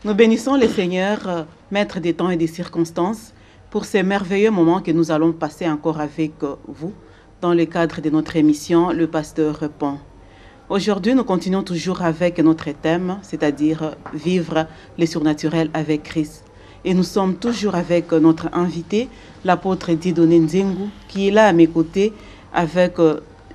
Nous bénissons le Seigneur, maître des temps et des circonstances, pour ces merveilleux moments que nous allons passer encore avec vous dans le cadre de notre émission Le Pasteur répond. Aujourd'hui, nous continuons toujours avec notre thème, c'est-à-dire vivre le surnaturel avec Christ. Et nous sommes toujours avec notre invité, l'apôtre Dieudonné Nzengu, qui est là à mes côtés avec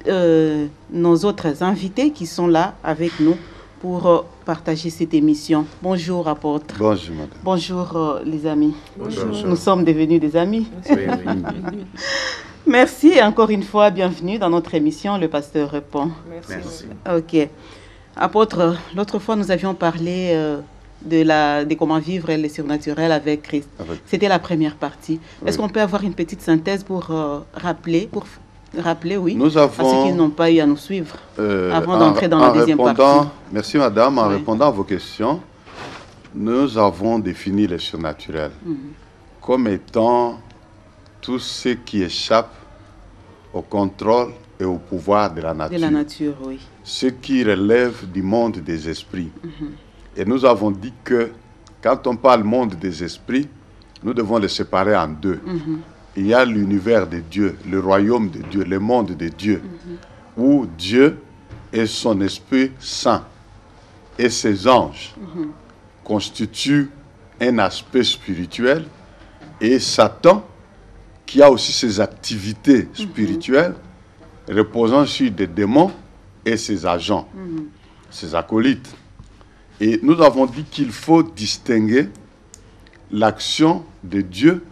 nos autres invités qui sont là avec nous pour partager cette émission. Bonjour, apôtre. Bonjour, madame. Bonjour, les amis. Bonjour. Nous sommes devenus des amis. Oui, oui. Merci et encore une fois, bienvenue dans notre émission Le Pasteur répond. Merci. Ok. Apôtre, l'autre fois, nous avions parlé de comment vivre le surnaturel avec Christ. C'était la première partie. Oui. Est-ce qu'on peut avoir une petite synthèse pour rappeler, oui, Nous avons, à ceux qui n'ont pas eu à nous suivre avant d'entrer dans la deuxième partie. Merci, madame. En Oui. répondant à vos questions, nous avons défini le surnaturel comme étant tout ce qui échappe au contrôle et au pouvoir de la nature. De la nature, oui. Ce qui relève du monde des esprits. Et nous avons dit que quand on parle monde des esprits, nous devons les séparer en deux. Il y a l'univers de Dieu, le royaume de Dieu, le monde de Dieu, où Dieu et son Esprit Saint et ses anges constituent un aspect spirituel, et Satan, qui a aussi ses activités spirituelles, reposant sur des démons et ses agents, ses acolytes. Et nous avons dit qu'il faut distinguer l'action de Dieu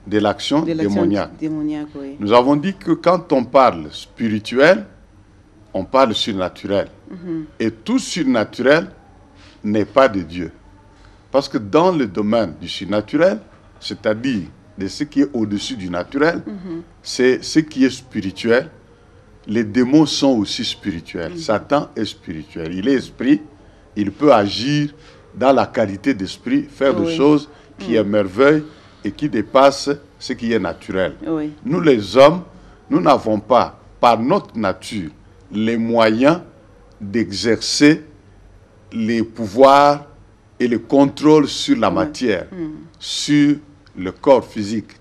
de l'action démoniaque. Oui. Nous avons dit que quand on parle spirituel, on parle surnaturel. Et tout surnaturel n'est pas de Dieu. Parce que dans le domaine du surnaturel, c'est-à-dire de ce qui est au-dessus du naturel, c'est ce qui est spirituel. Les démons sont aussi spirituels. Satan est spirituel. Il est esprit. Il peut agir dans la qualité d'esprit, faire des choses qui émerveillent et qui dépassent ce qui est naturel. Oui. Nous, les hommes, nous n'avons pas, par notre nature, les moyens d'exercer les pouvoirs et le contrôle sur la matière, sur le corps physique.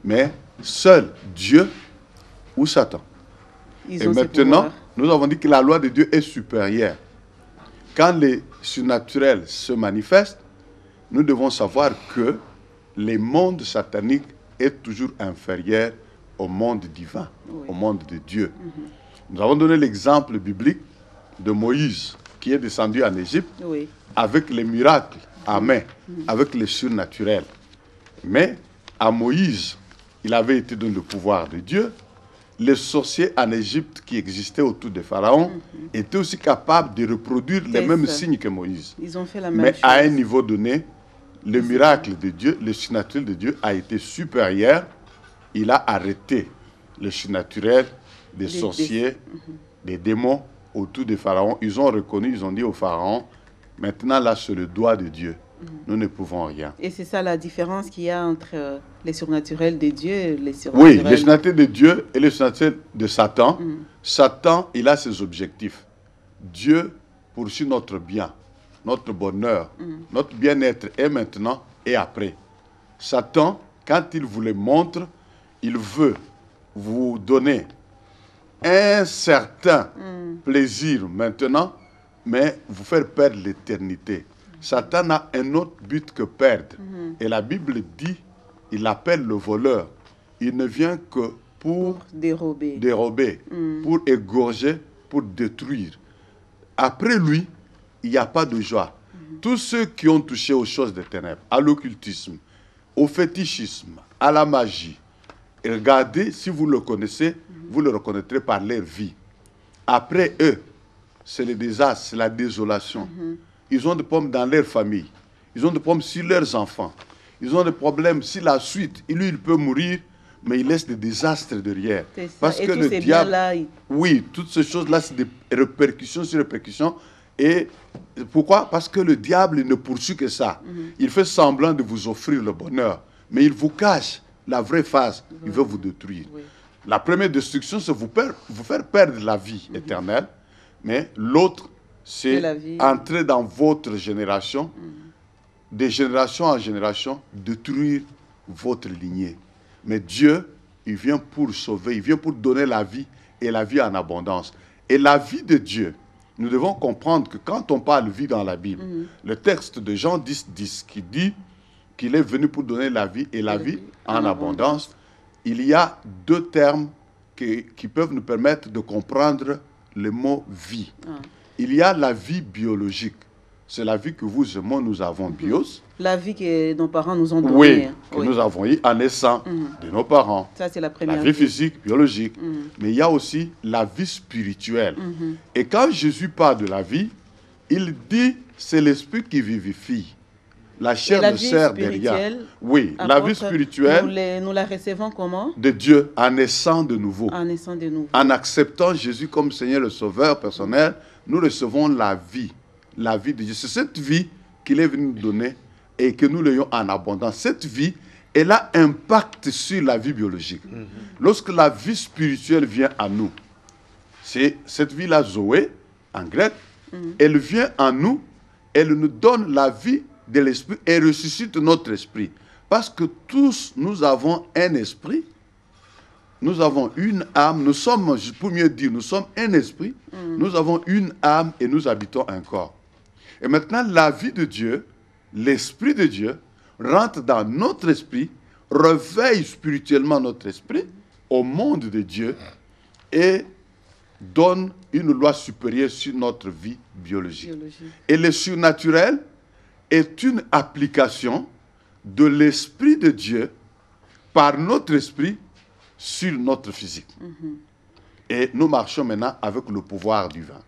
Mais seul Dieu ou Satan. Ils Et ont ces maintenant, pouvoirs. nous avons dit que la loi de Dieu est supérieure. Quand le surnaturel se manifeste, nous devons savoir que le monde satanique est toujours inférieur au monde divin, au monde de Dieu. Nous avons donné l'exemple biblique de Moïse, qui est descendu en Égypte Oui. avec les miracles à main, avec le surnaturel. Mais à Moïse, il avait été donné le pouvoir de Dieu. Les sorciers en Égypte qui existaient autour de Pharaon étaient aussi capables de reproduire les C'est mêmes ça. signes que Moïse. Ils ont fait la même Mais chose. à un niveau donné, le miracle de Dieu, le surnaturel de Dieu a été supérieur. Il a arrêté le surnaturel des sorciers, des démons autour de Pharaon. Ils ont reconnu, ils ont dit au Pharaon, maintenant là c'est le doigt de Dieu. Nous ne pouvons rien. Et c'est ça la différence qu'il y a entre les surnaturels de Dieu et les Oui, surnaturels. le surnaturel de Dieu et le surnaturel de Satan. Satan, il a ses objectifs. Dieu poursuit notre bien, notre bonheur, notre bien-être et maintenant et après. Satan, quand il vous le montre, il veut vous donner un certain plaisir maintenant, mais vous faire perdre l'éternité. Satan a un autre but que perdre. Et la Bible dit, il appelle le voleur. Il ne vient que pour dérober. dérober, pour égorger, pour détruire. Après lui, il n'y a pas de joie. Tous ceux qui ont touché aux choses des ténèbres, à l'occultisme, au fétichisme, à la magie, regardez, si vous le connaissez, vous le reconnaîtrez par leur vie. Après eux, c'est le désastre, c'est la désolation. Ils ont des problèmes dans leur famille. Ils ont des problèmes sur leurs enfants. Ils ont des problèmes sur la suite. Lui, il peut mourir, mais il laisse des désastres derrière. C'est ça. Parce Et que tous le ces diable... biens-là, Oui, toutes ces choses-là, c'est des répercussions sur répercussions. Et pourquoi? Parce que le diable il ne poursuit que ça. Il fait semblant de vous offrir le bonheur, mais il vous cache la vraie face. Il veut vous détruire. Oui. La première destruction, c'est vous faire perdre la vie éternelle, mais l'autre, c'est la vie. entrer dans votre génération de génération en génération, détruire votre lignée. Mais Dieu, il vient pour sauver, il vient pour donner la vie et la vie en abondance. Et la vie de Dieu, nous devons comprendre que quand on parle vie dans la Bible, le texte de Jean 10, 10 qui dit qu'il est venu pour donner la vie et la vie en abondance, il y a deux termes qui peuvent nous permettre de comprendre le mot vie. Il y a la vie biologique. C'est la vie que vous et moi, nous avons, bios. La vie que nos parents nous ont donnée. Oui, que nous avons eu en naissant de nos parents. Ça, c'est la première vie. La vie physique, biologique. Mais il y a aussi la vie spirituelle. Et quand Jésus parle de la vie, il dit c'est l'esprit qui vivifie. La chair ne sert de rien. Oui, la vie spirituelle, nous la recevons comment? De Dieu, en naissant de nouveau. En naissant de nouveau. En acceptant Jésus comme Seigneur et Sauveur personnel, nous recevons la vie de Dieu. C'est cette vie qu'il est venu nous donner et que nous l'ayons en abondance. Cette vie, elle a impact sur la vie biologique. Lorsque la vie spirituelle vient à nous, c'est cette vie-là, Zoé, en grec, elle vient en nous, elle nous donne la vie de l'esprit et ressuscite notre esprit. Parce que tous, nous avons un esprit, nous avons une âme, nous sommes, pour mieux dire, nous sommes un esprit, nous avons une âme et nous habitons un corps. Et maintenant, la vie de Dieu, l'esprit de Dieu, rentre dans notre esprit, réveille spirituellement notre esprit au monde de Dieu et donne une loi supérieure sur notre vie biologique. Et le surnaturel est une application de l'esprit de Dieu par notre esprit sur notre physique. Et nous marchons maintenant avec le pouvoir divin.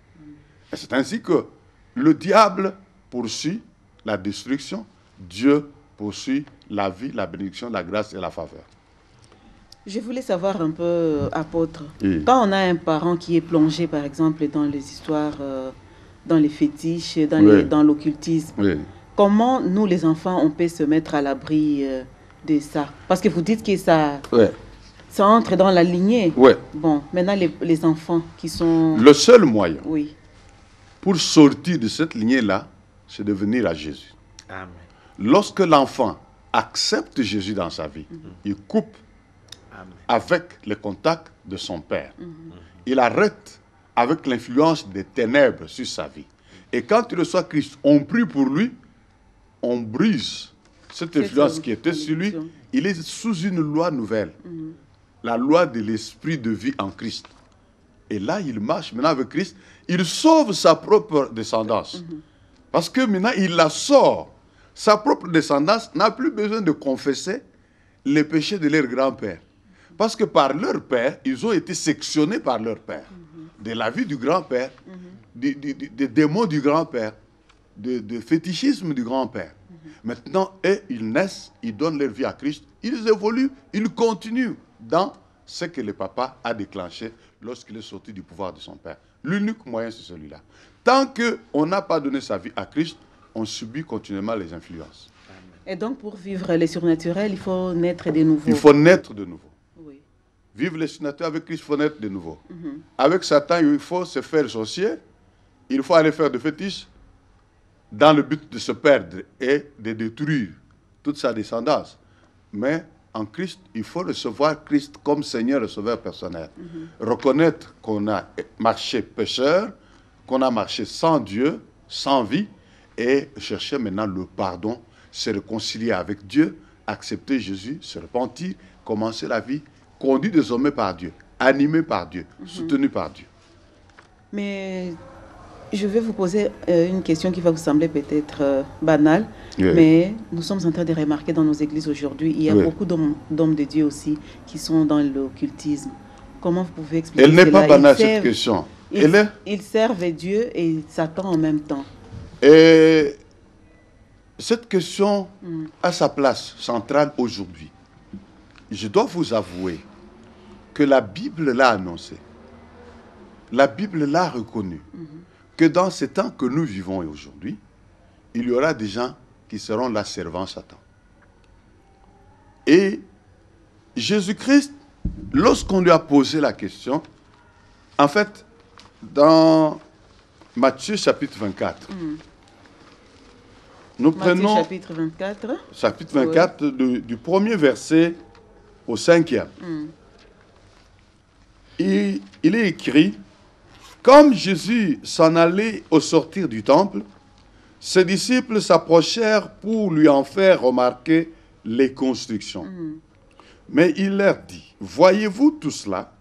Et c'est ainsi que le diable poursuit la destruction, Dieu poursuit la vie, la bénédiction, la grâce et la faveur. Je voulais savoir un peu, apôtre, quand on a un parent qui est plongé, par exemple, dans les histoires, dans les fétiches, dans l'occultisme, comment nous, les enfants, on peut se mettre à l'abri de ça? Parce que vous dites que ça entre dans la lignée. Bon, maintenant, les enfants qui sont... Le seul moyen pour sortir de cette lignée-là, c'est de venir à Jésus. Amen. Lorsque l'enfant accepte Jésus dans sa vie, il coupe avec le contact de son père. Il arrête avec l'influence des ténèbres sur sa vie. Et quand il reçoit Christ, on prie pour lui, on brise cette influence qui était sur lui. Il est sous une loi nouvelle, la loi de l'esprit de vie en Christ. Et là, il marche maintenant avec Christ. Il sauve sa propre descendance. Parce que maintenant, il la sort. Sa propre descendance n'a plus besoin de confesser les péchés de leur grand-père. Parce que par leur père, ils ont été sectionnés par leur père. De la vie du grand-père, des démons du grand-père, de fétichisme du grand-père. Maintenant, eux, ils naissent, ils donnent leur vie à Christ, ils évoluent, ils continuent dans ce que le papa a déclenché lorsqu'il est sorti du pouvoir de son père. L'unique moyen, c'est celui-là. Tant qu'on n'a pas donné sa vie à Christ, on subit continuellement les influences. Et donc, pour vivre les surnaturels, il faut naître de nouveau. Il faut naître de nouveau. Vivre les surnaturels avec Christ, il faut naître de nouveau. Avec Satan, il faut se faire sorcier, il faut aller faire des fétiches dans le but de se perdre et de détruire toute sa descendance. Mais en Christ, il faut recevoir Christ comme Seigneur et Sauveur personnel. Reconnaître qu'on a marché pécheur, qu'on a marché sans Dieu, sans vie, et chercher maintenant le pardon, se réconcilier avec Dieu, accepter Jésus, se repentir, commencer la vie, conduit désormais par Dieu, animé par Dieu, soutenu par Dieu. Mais je vais vous poser une question qui va vous sembler peut-être banale, mais nous sommes en train de remarquer dans nos églises aujourd'hui, il y a beaucoup d'hommes de Dieu aussi qui sont dans l'occultisme. Comment vous pouvez expliquer cela? Elle n'est pas banale cette question. Ils servent Dieu et Satan en même temps. Et cette question a sa place centrale aujourd'hui. Je dois vous avouer que la Bible l'a annoncé. La Bible l'a reconnu. Que dans ces temps que nous vivons aujourd'hui, il y aura des gens qui seront là servant Satan. Et Jésus-Christ, lorsqu'on lui a posé la question, en fait, dans Matthieu chapitre 24, Nous Matthieu prenons chapitre 24. chapitre 24 du premier verset au 5e. Il est écrit, comme Jésus s'en allait au sortir du temple, ses disciples s'approchèrent pour lui en faire remarquer les constructions. Mais il leur dit, voyez-vous tout cela?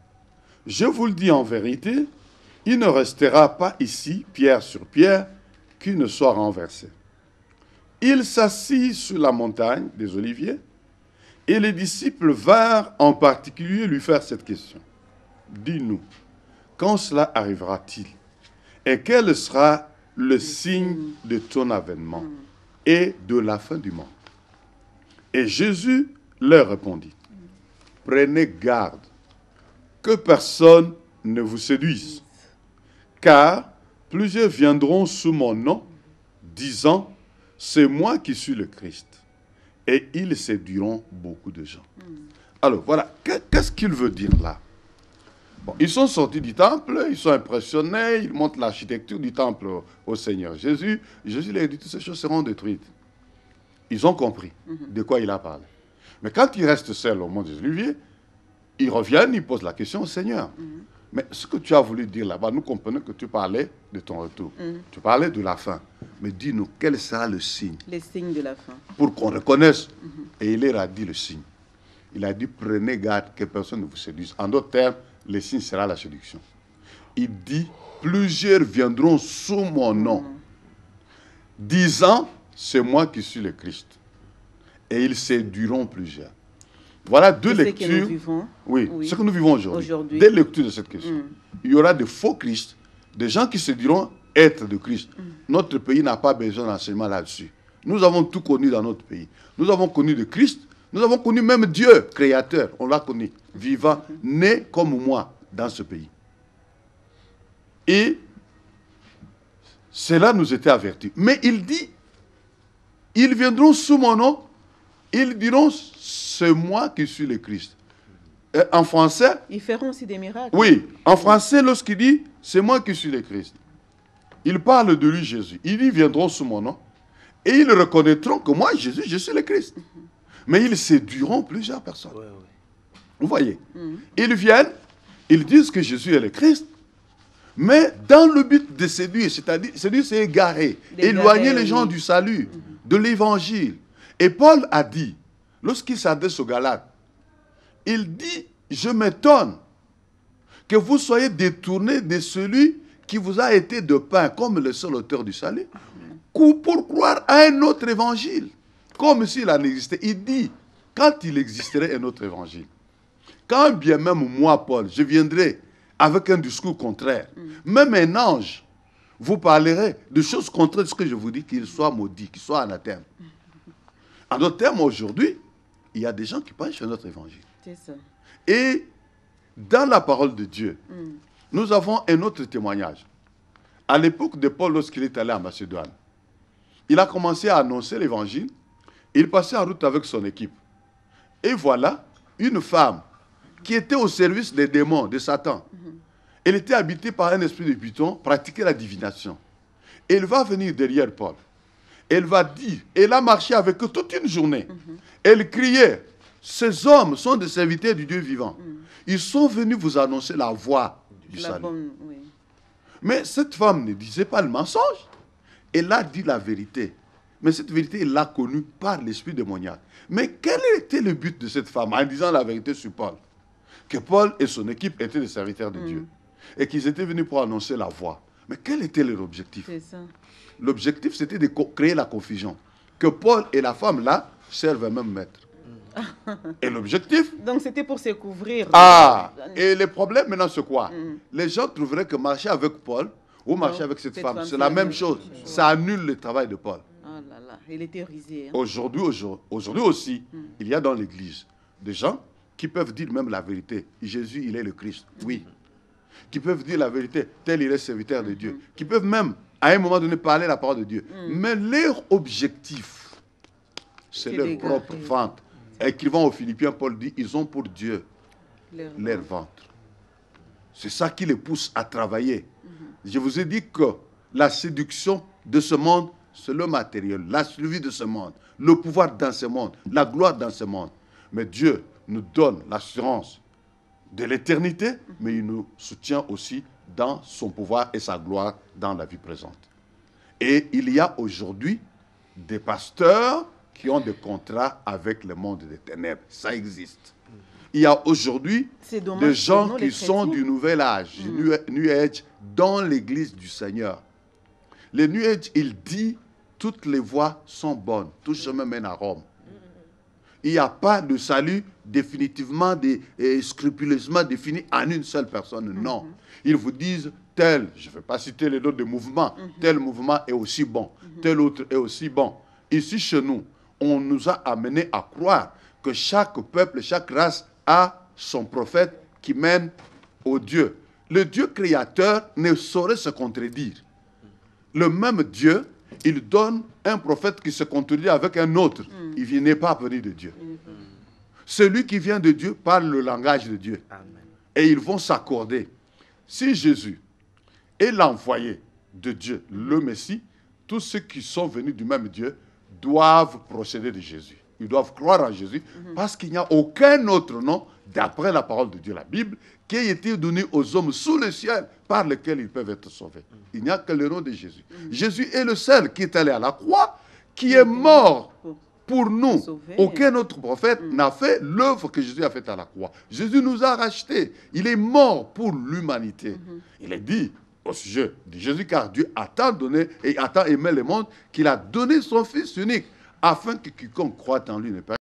Je vous le dis en vérité, il ne restera pas ici, pierre sur pierre, qu'il ne soit renversé. Il s'assit sur la montagne des Oliviers, et les disciples vinrent en particulier lui faire cette question. Dis-nous, quand cela arrivera-t-il? Et quel sera le signe de ton avènement et de la fin du monde? Et Jésus leur répondit, prenez garde que personne ne vous séduise, car plusieurs viendront sous mon nom, disant, c'est moi qui suis le Christ. Et ils séduiront beaucoup de gens. Alors voilà, qu'est-ce qu'il veut dire là? Bon, ils sont sortis du temple, ils sont impressionnés, ils montrent l'architecture du temple au Seigneur Jésus. Jésus leur dit, toutes ces choses seront détruites. Ils ont compris de quoi il a parlé. Mais quand ils restent seuls au mont des Oliviers, ils reviennent, ils posent la question au Seigneur. Mais ce que tu as voulu dire là-bas, nous comprenons que tu parlais de ton retour. Tu parlais de la fin. Mais dis-nous, quel sera le signe? Les signes de la fin. Pour qu'on reconnaisse. Et il leur a dit le signe. Il a dit, prenez garde que personne ne vous séduise. En d'autres termes, le signe sera la séduction. Il dit, plusieurs viendront sous mon nom, disant, c'est moi qui suis le Christ. Et ils séduiront plusieurs. Voilà deux lectures. Ce que nous vivons. Oui, ce que nous vivons aujourd'hui. Des lectures de cette question. Il y aura de faux Christ, des gens qui se diront être de Christ. Notre pays n'a pas besoin d'enseignement là-dessus. Nous avons tout connu dans notre pays. Nous avons connu de Christ. Nous avons connu même Dieu, créateur. On l'a connu, vivant, né comme moi dans ce pays. Et cela nous était averti. Mais il dit, ils viendront sous mon nom, ils diront, c'est moi qui suis le Christ. Et en français... Ils feront aussi des miracles. Oui, en français, lorsqu'il dit, c'est moi qui suis le Christ, il parle de lui, Jésus. Ils viendront sous mon nom, et ils reconnaîtront que moi, Jésus, je suis le Christ. Mais ils séduiront plusieurs personnes. Vous voyez? Ils viennent, ils disent que Jésus est le Christ, mais dans le but de séduire, c'est-à-dire, séduire, c'est égarer, éloigner les gens du salut, de l'évangile. Et Paul a dit, lorsqu'il s'adresse aux Galates, il dit, je m'étonne que vous soyez détournés de celui qui vous a été de pain, comme le seul auteur du salut, pour croire à un autre évangile, comme s'il en existait. Il dit, quand il existerait un autre évangile, quand bien même moi, Paul, je viendrai avec un discours contraire, même un ange vous parlerait de choses contraires de ce que je vous dis, qu'il soit maudit, qu'il soit anathème. En d'autres termes, aujourd'hui, il y a des gens qui prêchent notre évangile. C'est ça. Et dans la parole de Dieu, nous avons un autre témoignage. À l'époque de Paul, lorsqu'il est allé en Macédoine, il a commencé à annoncer l'évangile. Il passait en route avec son équipe. Et voilà une femme qui était au service des démons, de Satan. Elle était habitée par un esprit de python, pratiquait la divination. Elle va venir derrière Paul. Elle va dire, elle a marché avec eux toute une journée. Elle criait, ces hommes sont des serviteurs du Dieu vivant. Ils sont venus vous annoncer la voie du salut. Mais cette femme ne disait pas le mensonge. Elle a dit la vérité. Mais cette vérité, elle l'a connue par l'esprit démoniaque. Mais quel était le but de cette femme en disant la vérité sur Paul? Que Paul et son équipe étaient des serviteurs de Dieu. Et qu'ils étaient venus pour annoncer la voie. Mais quel était leur objectif? L'objectif, c'était de créer la confusion. Que Paul et la femme là servent un même maître. Et l'objectif... Donc c'était pour se couvrir. Ah, et le problème maintenant c'est quoi? Les gens trouveraient que marcher avec Paul ou marcher avec cette femme, c'est la même chose. Ça annule le travail de Paul. Oh là là, il est théorisé. Hein. Aujourd'hui aussi, il y a dans l'église des gens qui peuvent dire même la vérité. Jésus, il est le Christ. Oui. Qui peuvent dire la vérité, tel il est serviteur de Dieu. Qui peuvent même, à un moment donné, parler la parole de Dieu. Mais leur objectif, c'est leur propre ventre. Écrivant aux Philippiens, Paul dit, ils ont pour Dieu leur ventre. C'est ça qui les pousse à travailler. Je vous ai dit que la séduction de ce monde, c'est le matériel, la survie de ce monde, le pouvoir dans ce monde, la gloire dans ce monde. Mais Dieu nous donne l'assurance de l'éternité, mais il nous soutient aussi dans son pouvoir et sa gloire dans la vie présente. Et il y a aujourd'hui des pasteurs qui ont des contrats avec le monde des ténèbres. Ça existe. Il y a aujourd'hui des gens qui sont du nouvel âge, du New Age, dans l'église du Seigneur. Le New Age, il dit, toutes les voies sont bonnes, tout chemin mène à Rome. Il n'y a pas de salut définitivement et scrupuleusement défini en une seule personne. Non. Ils vous disent, tel, je ne vais pas citer les noms de mouvements, tel mouvement est aussi bon, tel autre est aussi bon. Ici, chez nous, on nous a amené à croire que chaque peuple, chaque race a son prophète qui mène au Dieu. Le Dieu créateur ne saurait se contredire. Le même Dieu, il donne un prophète qui se contredit avec un autre. Il n'est pas venu de Dieu. Celui qui vient de Dieu parle le langage de Dieu. Amen. Et ils vont s'accorder. Si Jésus est l'envoyé de Dieu, le Messie, tous ceux qui sont venus du même Dieu doivent procéder de Jésus. Ils doivent croire en Jésus parce qu'il n'y a aucun autre nom, d'après la parole de Dieu, la Bible, qui a été donné aux hommes sous le ciel par lequel ils peuvent être sauvés. Il n'y a que le nom de Jésus. Jésus est le seul qui est allé à la croix, qui est mort pour nous. Aucun autre prophète n'a fait l'œuvre que Jésus a faite à la croix. Jésus nous a rachetés. Il est mort pour l'humanité. Il est dit au sujet de Jésus, car Dieu a tant donné et a tant aimé le monde qu'il a donné son Fils unique, afin que quiconque croit en lui ne perde